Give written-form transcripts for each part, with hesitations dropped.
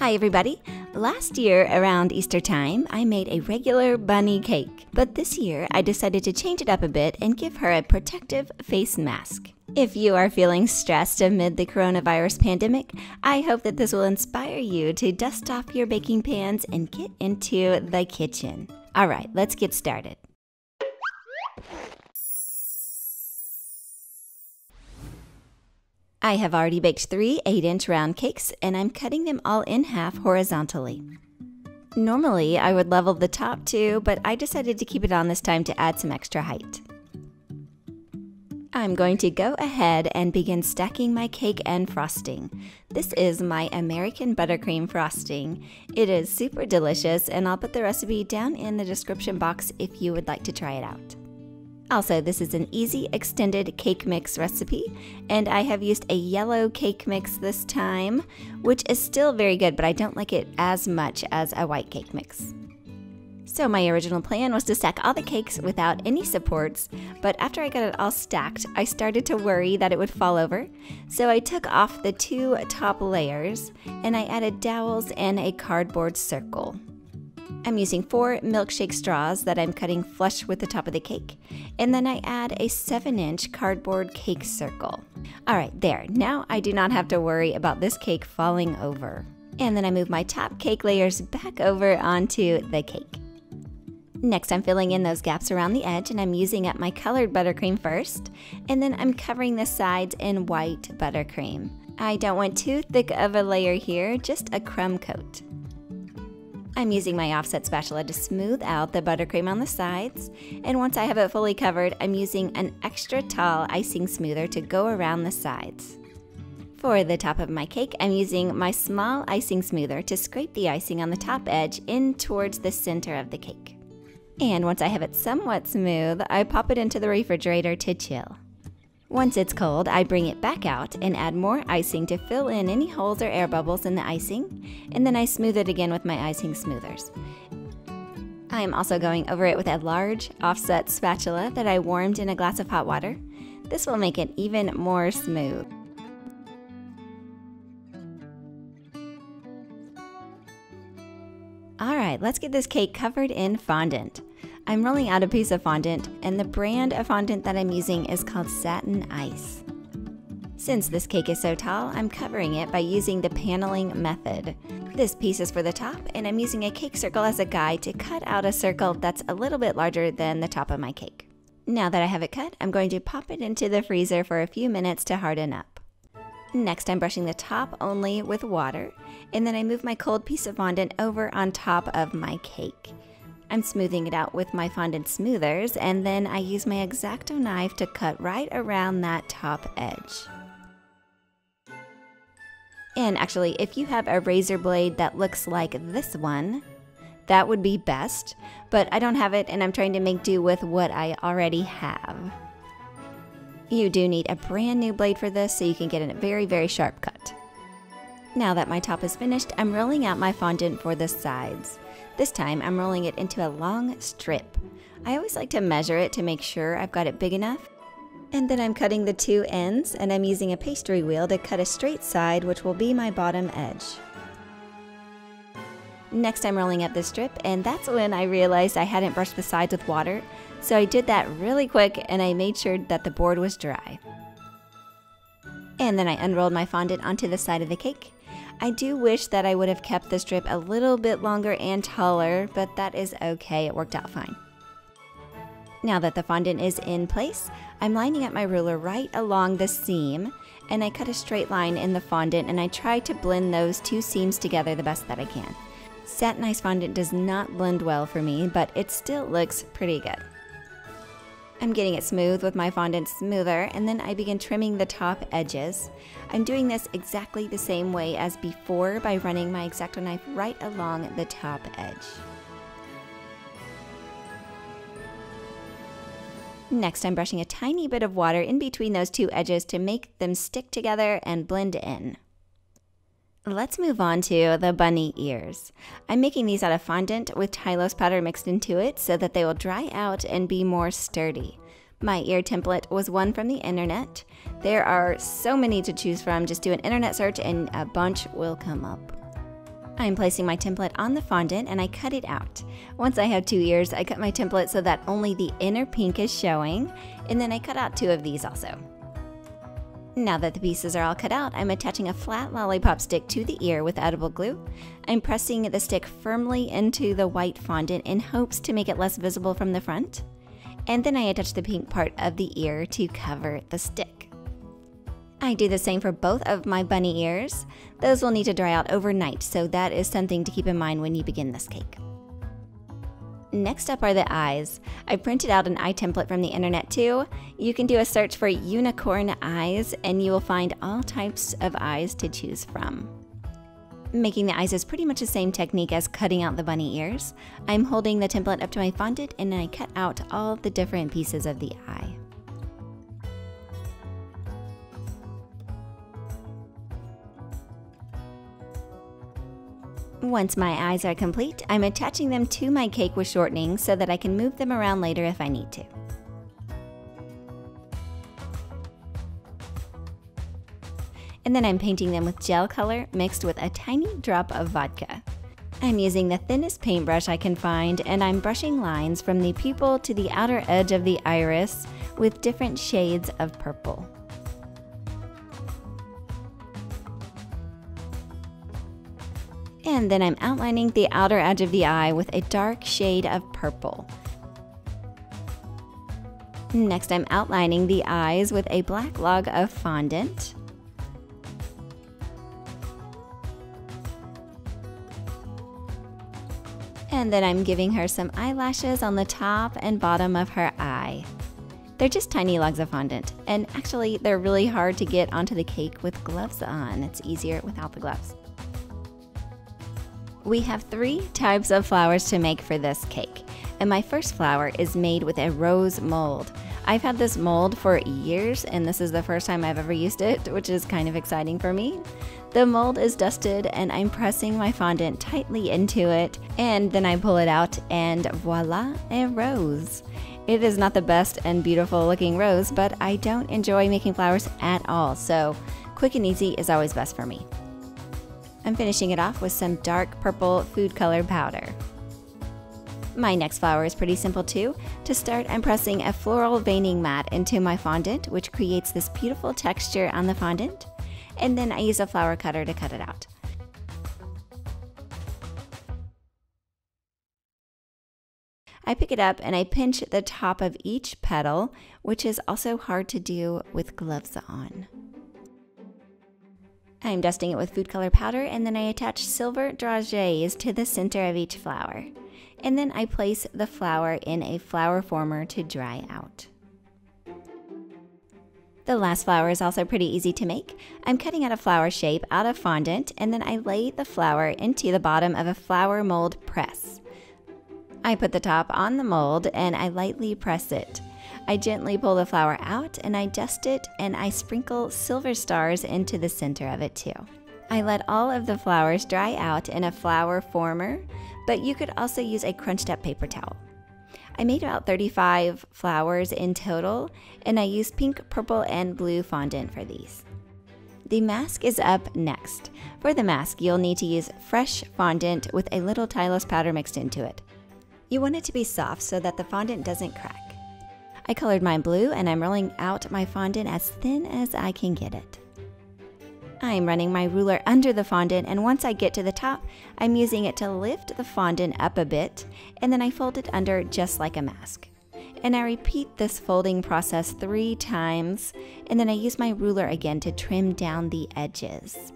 Hi everybody! Last year around Easter time, I made a regular bunny cake, but this year I decided to change it up a bit and give her a protective face mask. If you are feeling stressed amid the coronavirus pandemic, I hope that this will inspire you to dust off your baking pans and get into the kitchen. Alright, let's get started. I have already baked 3 8-inch round cakes, and I'm cutting them all in half horizontally. Normally, I would level the top too, but I decided to keep it on this time to add some extra height. I'm going to go ahead and begin stacking my cake and frosting. This is my American buttercream frosting. It is super delicious, and I'll put the recipe down in the description box if you would like to try it out. Also, this is an easy extended cake mix recipe, and I have used a yellow cake mix this time, which is still very good, but I don't like it as much as a white cake mix. So my original plan was to stack all the cakes without any supports, but after I got it all stacked, I started to worry that it would fall over, so I took off the 2 top layers, and I added dowels and a cardboard circle. I'm using 4 milkshake straws that I'm cutting flush with the top of the cake, and then I add a 7-inch cardboard cake circle. Alright, there, now I do not have to worry about this cake falling over. And then I move my top cake layers back over onto the cake. Next, I'm filling in those gaps around the edge, and I'm using up my colored buttercream first, and then I'm covering the sides in white buttercream. I don't want too thick of a layer here, just a crumb coat. I'm using my offset spatula to smooth out the buttercream on the sides, and once I have it fully covered, I'm using an extra tall icing smoother to go around the sides. For the top of my cake, I'm using my small icing smoother to scrape the icing on the top edge in towards the center of the cake. And once I have it somewhat smooth, I pop it into the refrigerator to chill. Once it's cold, I bring it back out and add more icing to fill in any holes or air bubbles in the icing, and then I smooth it again with my icing smoothers. I am also going over it with a large offset spatula that I warmed in a glass of hot water. This will make it even more smooth. Alright, let's get this cake covered in fondant. I'm rolling out a piece of fondant, and the brand of fondant that I'm using is called Satin Ice. Since this cake is so tall, I'm covering it by using the paneling method. This piece is for the top, and I'm using a cake circle as a guide to cut out a circle that's a little bit larger than the top of my cake. Now that I have it cut, I'm going to pop it into the freezer for a few minutes to harden up. Next, I'm brushing the top only with water, and then I move my cold piece of fondant over on top of my cake. I'm smoothing it out with my fondant smoothers, and then I use my X-Acto knife to cut right around that top edge. And actually, if you have a razor blade that looks like this one, that would be best, but I don't have it, and I'm trying to make do with what I already have. You do need a brand new blade for this so you can get a very, very sharp cut. Now that my top is finished, I'm rolling out my fondant for the sides. This time, I'm rolling it into a long strip. I always like to measure it to make sure I've got it big enough. And then I'm cutting the 2 ends, and I'm using a pastry wheel to cut a straight side, which will be my bottom edge. Next, I'm rolling up the strip, and that's when I realized I hadn't brushed the sides with water, so I did that really quick, and I made sure that the board was dry. And then I unrolled my fondant onto the side of the cake. I do wish that I would have kept the strip a little bit longer and taller, but that is okay, it worked out fine. Now that the fondant is in place, I'm lining up my ruler right along the seam, and I cut a straight line in the fondant, and I try to blend those 2 seams together the best that I can. Satin Ice fondant does not blend well for me, but it still looks pretty good. I'm getting it smooth with my fondant smoother, and then I begin trimming the top edges. I'm doing this exactly the same way as before by running my X-Acto knife right along the top edge. Next, I'm brushing a tiny bit of water in between those 2 edges to make them stick together and blend in. Let's move on to the bunny ears. I'm making these out of fondant with Tylose powder mixed into it so that they will dry out and be more sturdy. My ear template was one from the internet. There are so many to choose from. Just do an internet search and a bunch will come up. I'm placing my template on the fondant and I cut it out. Once I have 2 ears, I cut my template so that only the inner pink is showing, and then I cut out 2 of these also. Now that the pieces are all cut out, I'm attaching a flat lollipop stick to the ear with edible glue. I'm pressing the stick firmly into the white fondant in hopes to make it less visible from the front. And then I attach the pink part of the ear to cover the stick. I do the same for both of my bunny ears. Those will need to dry out overnight, so that is something to keep in mind when you begin this cake. Next up are the eyes. I printed out an eye template from the internet too. You can do a search for unicorn eyes and you will find all types of eyes to choose from. Making the eyes is pretty much the same technique as cutting out the bunny ears. I'm holding the template up to my fondant and I cut out all the different pieces of the eye. Once my eyes are complete, I'm attaching them to my cake with shortening so that I can move them around later if I need to. And then I'm painting them with gel color mixed with a tiny drop of vodka. I'm using the thinnest paintbrush I can find and I'm brushing lines from the pupil to the outer edge of the iris with different shades of purple. And then I'm outlining the outer edge of the eye with a dark shade of purple. Next, I'm outlining the eyes with a black log of fondant. And then I'm giving her some eyelashes on the top and bottom of her eye. They're just tiny logs of fondant, and actually they're really hard to get onto the cake with gloves on. It's easier without the gloves. We have 3 types of flowers to make for this cake, and my first flower is made with a rose mold. I've had this mold for years and this is the first time I've ever used it, which is kind of exciting for me. The mold is dusted and I'm pressing my fondant tightly into it, and then I pull it out and voila, a rose. It is not the best and beautiful looking rose, but I don't enjoy making flowers at all, so quick and easy is always best for me. I'm finishing it off with some dark purple food color powder. My next flower is pretty simple too. To start, I'm pressing a floral veining mat into my fondant, which creates this beautiful texture on the fondant, and then I use a flower cutter to cut it out. I pick it up and I pinch the top of each petal, which is also hard to do with gloves on. I'm dusting it with food color powder and then I attach silver dragées to the center of each flower. And then I place the flower in a flower former to dry out. The last flower is also pretty easy to make. I'm cutting out a flower shape out of fondant and then I lay the flower into the bottom of a flower mold press. I put the top on the mold and I lightly press it. I gently pull the flower out and I dust it and I sprinkle silver stars into the center of it too. I let all of the flowers dry out in a flower former, but you could also use a crunched up paper towel. I made about 35 flowers in total and I used pink, purple, and blue fondant for these. The mask is up next. For the mask, you'll need to use fresh fondant with a little Tylose powder mixed into it. You want it to be soft so that the fondant doesn't crack. I colored mine blue and I'm rolling out my fondant as thin as I can get it. I'm running my ruler under the fondant and once I get to the top, I'm using it to lift the fondant up a bit and then I fold it under just like a mask. And I repeat this folding process 3 times and then I use my ruler again to trim down the edges.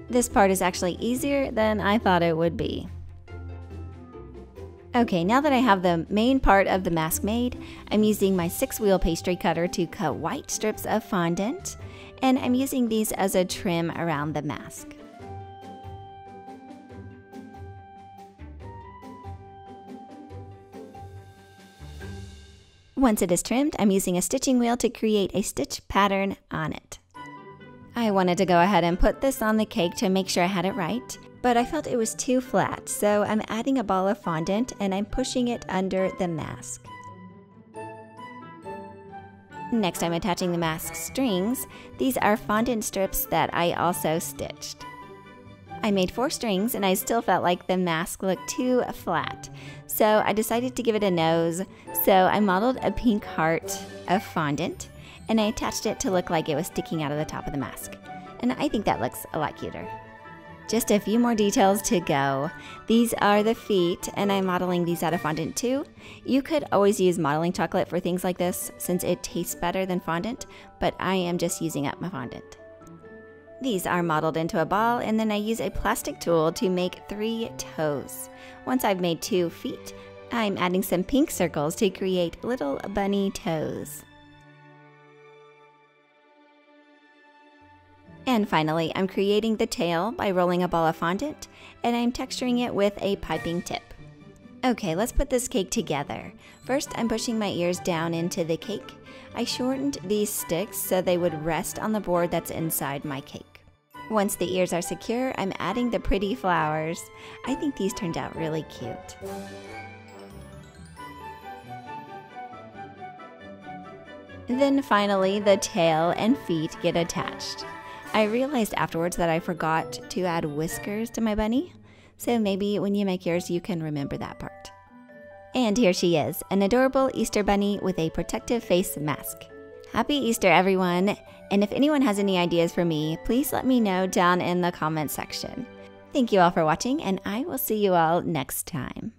This part is actually easier than I thought it would be. Okay, now that I have the main part of the mask made, I'm using my 6-wheel pastry cutter to cut white strips of fondant, and I'm using these as a trim around the mask. Once it is trimmed, I'm using a stitching wheel to create a stitch pattern on it. I wanted to go ahead and put this on the cake to make sure I had it right, but I felt it was too flat, so I'm adding a ball of fondant and I'm pushing it under the mask. Next, I'm attaching the mask strings. These are fondant strips that I also stitched. I made 4 strings and I still felt like the mask looked too flat. So I decided to give it a nose. So I modeled a pink heart of fondant and I attached it to look like it was sticking out of the top of the mask. And I think that looks a lot cuter. Just a few more details to go. These are the feet, and I'm modeling these out of fondant too. You could always use modeling chocolate for things like this since it tastes better than fondant, but I am just using up my fondant. These are modeled into a ball, and then I use a plastic tool to make 3 toes. Once I've made 2 feet, I'm adding some pink circles to create little bunny toes. And finally, I'm creating the tail by rolling a ball of fondant, and I'm texturing it with a piping tip. Okay, let's put this cake together. First, I'm pushing my ears down into the cake. I shortened these sticks so they would rest on the board that's inside my cake. Once the ears are secure, I'm adding the pretty flowers. I think these turned out really cute. Then finally, the tail and feet get attached. I realized afterwards that I forgot to add whiskers to my bunny, so maybe when you make yours you can remember that part. And here she is, an adorable Easter bunny with a protective face mask. Happy Easter, everyone! And if anyone has any ideas for me, please let me know down in the comments section. Thank you all for watching, and I will see you all next time.